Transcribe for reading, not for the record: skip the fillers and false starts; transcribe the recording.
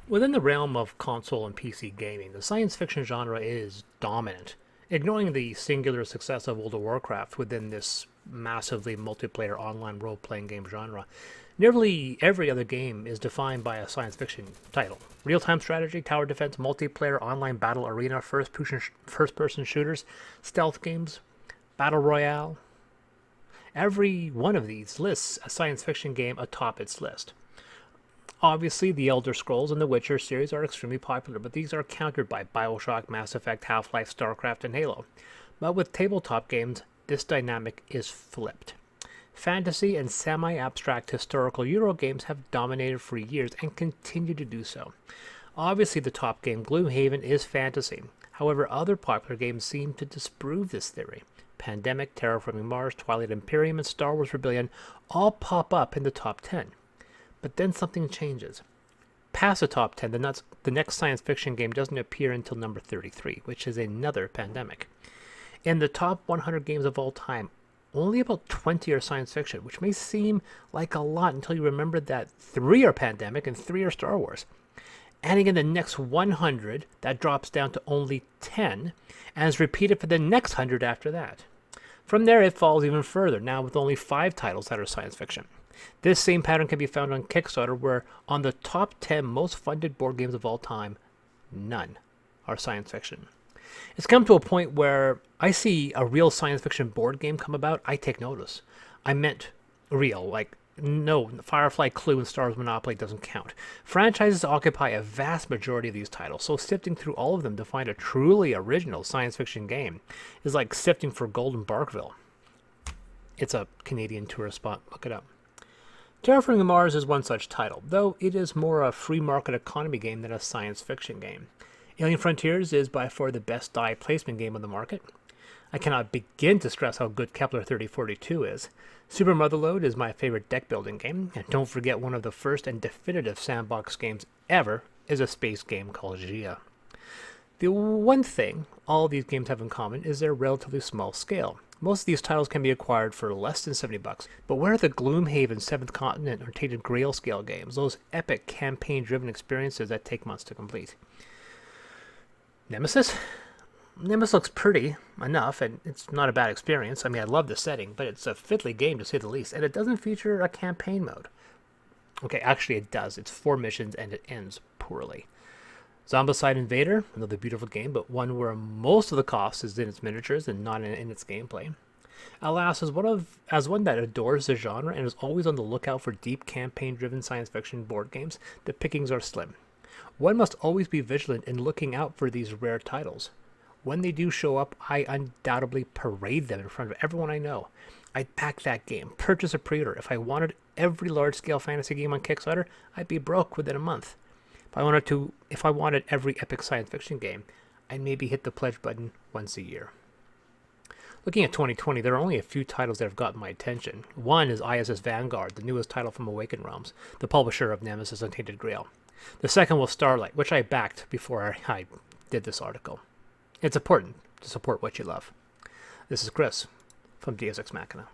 Within the realm of console and PC gaming, the science fiction genre is dominant. Ignoring the singular success of World of Warcraft within this massively multiplayer online role playing game genre, nearly every other game is defined by a science fiction title. Real time strategy, tower defense, multiplayer, online battle arena, first person shooters, stealth games, battle royale. Every one of these lists a science fiction game atop its list. Obviously, the Elder Scrolls and the Witcher series are extremely popular, but these are countered by Bioshock, Mass Effect, Half-Life, StarCraft, and Halo. But with tabletop games, this dynamic is flipped. Fantasy and semi-abstract historical Euro games have dominated for years and continue to do so. Obviously, the top game, Gloomhaven, is fantasy. However, other popular games seem to disprove this theory. Pandemic, Terraforming Mars, Twilight Imperium, and Star Wars Rebellion all pop up in the top 10. But then something changes. Past the top 10, the next science fiction game doesn't appear until number 33, which is another pandemic. In the top 100 games of all time, only about 20 are science fiction, which may seem like a lot until you remember that 3 are pandemic and 3 are Star Wars. Adding in the next 100, that drops down to only 10, and is repeated for the next 100 after that. From there, it falls even further, now with only 5 titles that are science fiction. This same pattern can be found on Kickstarter, where on the top 10 most funded board games of all time, none are science fiction. It's come to a point where I see a real science fiction board game come about, I take notice. I meant real, like, no, Firefly, Clue, and Star Wars Monopoly doesn't count. Franchises occupy a vast majority of these titles, so sifting through all of them to find a truly original science fiction game is like sifting for gold in Barkville. It's a Canadian tourist spot, look it up. Terraforming Mars is one such title, though it is more a free market economy game than a science fiction game. Alien Frontiers is by far the best die placement game on the market. I cannot begin to stress how good Kepler 3042 is. Super Motherload is my favorite deck building game, and don't forget one of the first and definitive sandbox games ever is a space game called Gia. The one thing all of these games have in common is their relatively small scale. Most of these titles can be acquired for less than $70, but where are the Gloomhaven 7th Continent or Tainted Grail scale games, those epic campaign-driven experiences that take months to complete? Nemesis? Nemesis looks pretty enough, and it's not a bad experience. I mean, I love the setting, but it's a fiddly game to say the least, and it doesn't feature a campaign mode. Okay, actually it does. It's 4 missions, and it ends poorly. Zombicide Invader, another beautiful game, but one where most of the cost is in its miniatures and not in its gameplay. Alas, as one that adores the genre and is always on the lookout for deep campaign-driven science fiction board games, the pickings are slim. One must always be vigilant in looking out for these rare titles. When they do show up, I undoubtedly parade them in front of everyone I know. I'd back that game, purchase a pre-order. If I wanted every large-scale fantasy game on Kickstarter, I'd be broke within a month. If I wanted every epic science fiction game, I'd maybe hit the pledge button once a year. Looking at 2020, there are only a few titles that have gotten my attention. One is ISS Vanguard, the newest title from Awakened Realms, the publisher of Nemesis and Tainted Grail. The second was Starlight, which I backed before I did this article. It's important to support what you love. This is Chris from Deus Ex Machina.